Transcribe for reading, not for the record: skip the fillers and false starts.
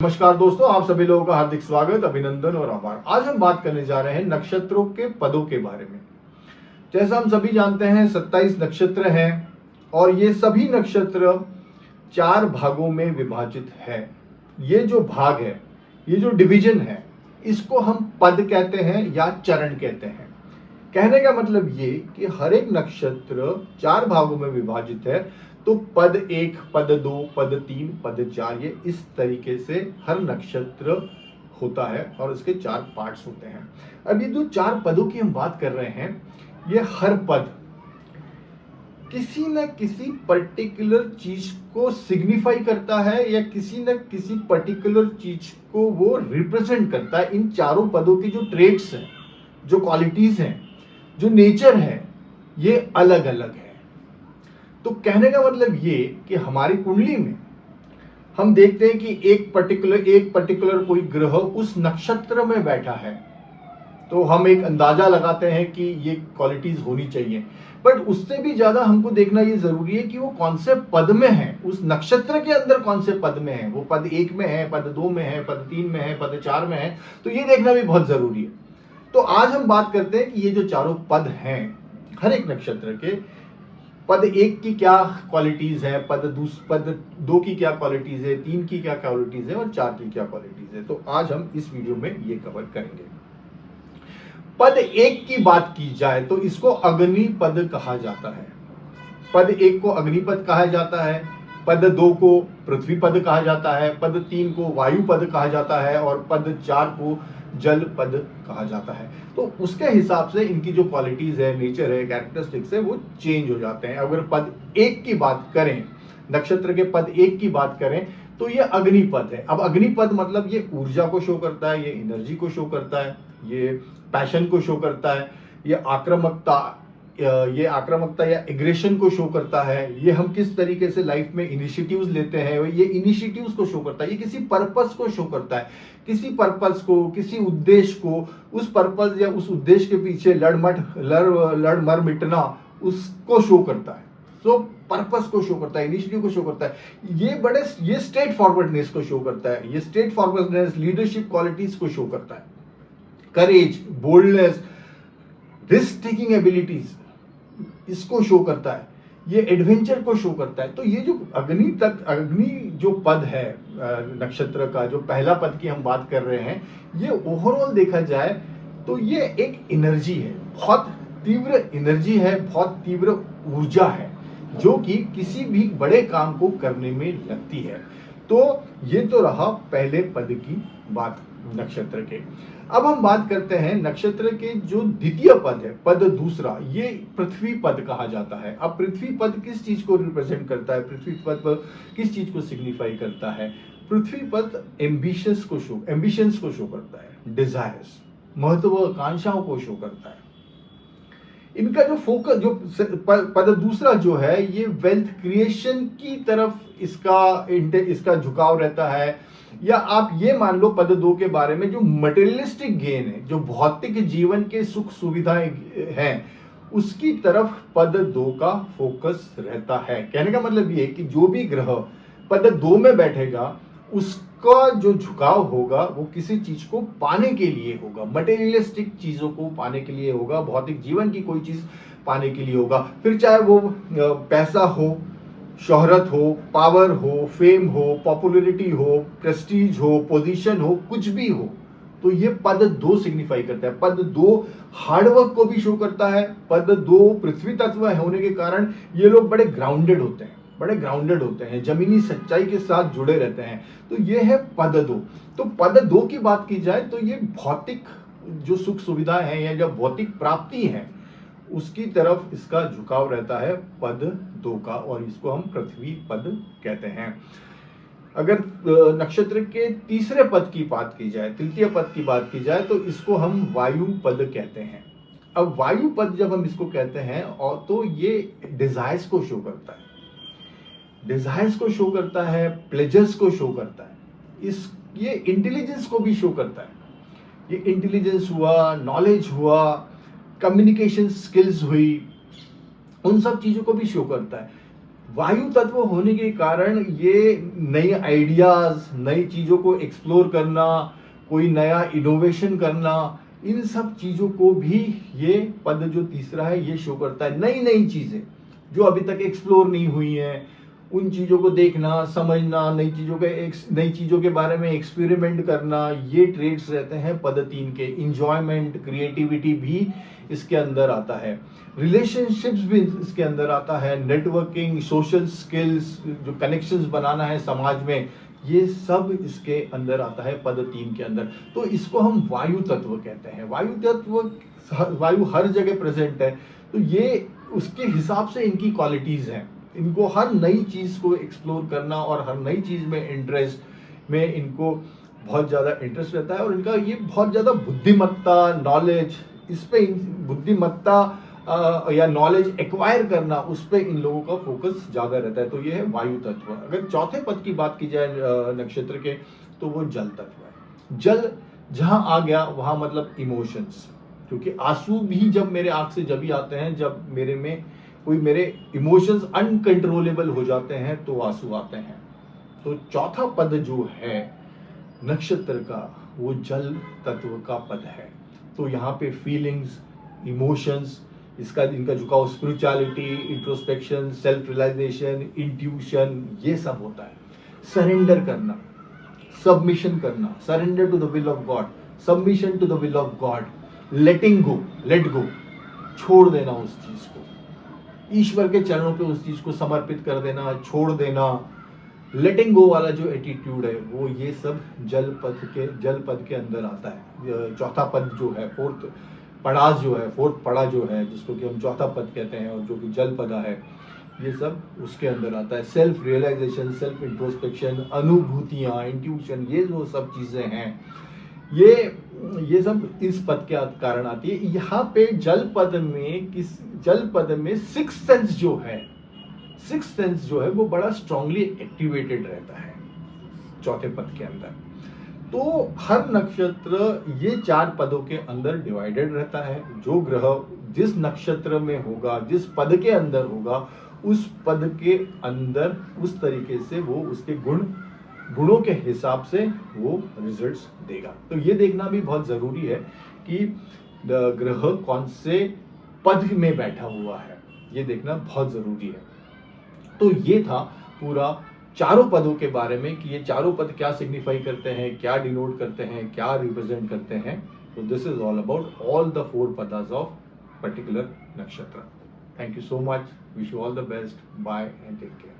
नमस्कार दोस्तों, आप सभी लोगों का हार्दिक स्वागत, अभिनंदन और आभार। आज हम बात करने जा रहे हैं नक्षत्रों के पदों के बारे में। जैसा हम सभी जानते हैं 27 नक्षत्र हैं और ये सभी नक्षत्र 4 भागों में विभाजित है। ये जो भाग है, ये जो डिवीजन है, इसको हम पद कहते हैं या चरण कहते हैं। कहने का मतलब ये कि हर एक नक्षत्र 4 भागों में विभाजित है। तो पद 1, पद 2, पद 3, पद 4, ये इस तरीके से हर नक्षत्र होता है और इसके 4 पार्ट्स होते हैं। अब ये जो 4 पदों की हम बात कर रहे हैं, ये हर पद किसी न किसी पर्टिकुलर चीज को सिग्निफाई करता है या किसी न किसी पर्टिकुलर चीज को वो रिप्रेजेंट करता है। इन चारों पदों की जो ट्रेट्स हैं, जो क्वालिटीज हैं, जो नेचर है, ये अलग अलग है। तो कहने का मतलब ये कि हमारी कुंडली में हम देखते हैं कि एक पर्टिकुलर कोई ग्रह उस नक्षत्र में बैठा है, तो हम एक अंदाजा लगाते हैं कि ये क्वालिटीज होनी चाहिए। बट उससे भी ज्यादा हमको देखना ये जरूरी है कि वो कौन से पद में है, उस नक्षत्र के अंदर कौन से पद में है। वो पद 1 में है, पद 2 में है, पद 3 में है, पद 4 में है, तो ये देखना भी बहुत जरूरी है। तो आज हम बात करते हैं कि ये जो चारों पद हैं हर एक नक्षत्र के, पद 1 की क्या क्वालिटीज है, पद 2 की क्या क्वालिटीज है, 3 की क्या क्वालिटीज है और 4 की क्या क्वालिटीज है। तो आज हम इस वीडियो में ये कवर करेंगे। पद 1 की बात की जाए तो इसको अग्नि पद कहा जाता है। पद 1 को अग्निपद कहा जाता है, पद 2 को पृथ्वी पद कहा जाता है, पद 3 को वायु पद कहा जाता है और पद 4 को जल पद कहा जाता है। तो उसके हिसाब से इनकी जो क्वालिटीज है, नेचर है, कैरेक्टरिस्टिक्स है, वो चेंज हो जाते हैं। अगर पद 1 की बात करें, नक्षत्र के पद 1 की बात करें, तो ये अग्निपद है। अब अग्निपद मतलब ये ऊर्जा को शो करता है, ये एनर्जी को शो करता है, ये पैशन को शो करता है, ये आक्रामकता या एग्रेशन को शो करता है। ये हम किस तरीके से लाइफ में इनिशिएटिव्स लेते हैं, ये इनिशिएटिव्स को शो करता है। ये किसी पर्पस को शो करता है, किसी पर्पस को, किसी उद्देश्य को, उस पर्पस या उस उद्देश्य के पीछे लड़ मर मिटना, उसको शो करता है। सो पर्पस को शो करता है, इनिशिएटिव को शो करता है। ये स्ट्रेट फॉरवर्डनेस को शो करता है, ये स्ट्रेट फॉरवर्डनेस, लीडरशिप क्वालिटीज को शो करता है, करेज, बोल्डनेस, रिस्क टेकिंग एबिलिटीज, इसको शो करता है, ये एडवेंचर को शो करता है। तो ये जो अग्नि जो पद है नक्षत्र का, जो पहला पद की हम बात कर रहे हैं, ये ओवरऑल देखा जाए तो ये एक एनर्जी है, बहुत तीव्र एनर्जी है, बहुत तीव्र ऊर्जा है, जो कि किसी भी बड़े काम को करने में लगती है। तो ये तो रहा पहले पद की बात नक्षत्र के। अब हम बात करते हैं नक्षत्र के जो द्वितीय पद है, पद दूसरा, ये पृथ्वी पद कहा जाता है। अब पृथ्वी पद किस चीज को रिप्रेजेंट करता है, पृथ्वी पद किस चीज को सिग्निफाई करता है? पृथ्वी पद एम्बिशंस को शो करता है, डिजायर्स, महत्वाकांक्षाओं को शो करता है। इनका जो फोकस, जो पद दूसरा जो है, ये वेल्थ क्रिएशन की तरफ इसका झुकाव रहता है। या आप ये मान लो पद 2 के बारे में, जो मटेरियलिस्टिक गेन है, जो भौतिक जीवन के सुख सुविधाएं हैं, उसकी तरफ पद 2 का फोकस रहता है। कहने का मतलब ये है कि जो भी ग्रह पद 2 में बैठेगा, उसका जो झुकाव होगा वो किसी चीज को पाने के लिए होगा, मटेरियलिस्टिक चीजों को पाने के लिए होगा, भौतिक जीवन की कोई चीज पाने के लिए होगा। फिर चाहे वो पैसा हो, शोहरत हो, पावर हो, फेम हो, पॉपुलैरिटी हो, प्रेस्टीज हो, पोजीशन हो, कुछ भी हो, तो ये पद 2 सिग्निफाई करता है। पद 2 हार्डवर्क को भी शो करता है। पद 2 पृथ्वी तत्व होने के कारण ये लोग बड़े ग्राउंडेड होते हैं, जमीनी सच्चाई के साथ जुड़े रहते हैं। तो ये है पद 2। तो पद 2 की बात की जाए तो ये भौतिक जो सुख सुविधा है या जो भौतिक प्राप्ति है, उसकी तरफ इसका झुकाव रहता है पद 2 का, और इसको हम पृथ्वी पद कहते हैं। अगर नक्षत्र के तीसरे पद की बात की जाए, तृतीय पद की बात की जाए, तो इसको हम वायु पद कहते हैं। अब वायु पद जब हम इसको कहते हैं, और तो ये डिजायर्स को शो करता है, प्लेजर्स को शो करता है, ये इंटेलिजेंस को भी शो करता है। ये इंटेलिजेंस हुआ, नॉलेज हुआ, कम्युनिकेशन स्किल्स हुई, उन सब चीजों को भी शो करता है। वायु तत्व होने के कारण ये नई आइडियाज, नई चीजों को एक्सप्लोर करना, कोई नया इनोवेशन करना, इन सब चीजों को भी ये पद जो तीसरा है ये शो करता है। नई नई चीजें जो अभी तक एक्सप्लोर नहीं हुई हैं, उन चीजों को देखना, समझना, नई चीजों के बारे में एक्सपेरिमेंट करना, ये ट्रेड्स रहते हैं पद तीन के। इंजॉयमेंट, क्रिएटिविटी भी इसके अंदर आता है, रिलेशनशिप्स भी इसके अंदर आता है, नेटवर्किंग, सोशल स्किल्स, जो कनेक्शंस बनाना है समाज में, ये सब इसके अंदर आता है पद तीन के अंदर। तो इसको हम वायु तत्व कहते हैं। वायु हर जगह प्रेजेंट है, तो ये उसके हिसाब से इनकी क्वालिटीज हैं। इनको हर नई चीज को एक्सप्लोर करना और हर नई चीज में इंटरेस्ट में इनको बहुत ज्यादा इंटरेस्ट रहता है, और इनका ये बहुत ज्यादा बुद्धिमत्ता, नॉलेज, इस पे बुद्धिमत्ता या नॉलेज एक्वायर करना, उस पे इन लोगों का फोकस ज्यादा रहता है। तो ये है वायु तत्व। अगर चौथे पद की बात की जाए नक्षत्र के, तो वो जल तत्व है। जल जहां आ गया वहां मतलब इमोशंस, क्योंकि आंसू भी जब मेरे आंख से जब ही आते हैं जब मेरे इमोशंस अनकंट्रोलेबल हो जाते हैं तो आंसू आते हैं। तो चौथा पद जो है नक्षत्र का, वो जल तत्व का पद है। तो यहाँ पे फीलिंग्स, इमोशंस, इनका झुकाव spirituality, introspection, self realization, intuition, ये सब होता है। सरेंडर करना, सबमिशन करना, surrender to the will of God, submission to the will of God, letting go, let go, छोड़ देना उस चीज को, ईश्वर के चरणों पे उस चीज को समर्पित कर देना, छोड़ देना, लेटिंग गो वाला जो एटीट्यूड है, वो ये सब जल पद के अंदर आता है। चौथा पद जो है, फोर्थ पड़ा जो है, जिसको कि हम चौथा पद कहते हैं, और जो कि जल पदा है, ये सब उसके अंदर आता है। सेल्फ रियलाइजेशन, सेल्फ इंट्रोस्पेक्शन, अनुभूतियां, इंट्यूशन, ये जो सब चीजें हैं, ये सब इस पद के कारण आती है। यहाँ पे जल पद में सिक्स्थ सेंस जो है वो बड़ा स्ट्रांगली एक्टिवेटेड रहता है चौथे पद के अंदर। तो हर नक्षत्र ये चार पदों के अंदर डिवाइडेड रहता है। जो ग्रह जिस नक्षत्र में होगा, जिस पद के अंदर होगा, उस पद के अंदर उस तरीके से वो उसके गुणों के हिसाब से वो रिजल्ट्स देगा। तो ये देखना भी बहुत जरूरी है कि ग्रह कौन से पद में बैठा हुआ है, ये देखना बहुत जरूरी है। तो ये था पूरा चारों पदों के बारे में कि ये चारों पद क्या सिग्निफाई करते हैं, क्या डिनोट करते हैं, क्या रिप्रेजेंट करते हैं। तो this is all about all the 4 पदास ऑफ पर्टिकुलर नक्षत्र। Thank you so much, wish you all the best, bye and take care.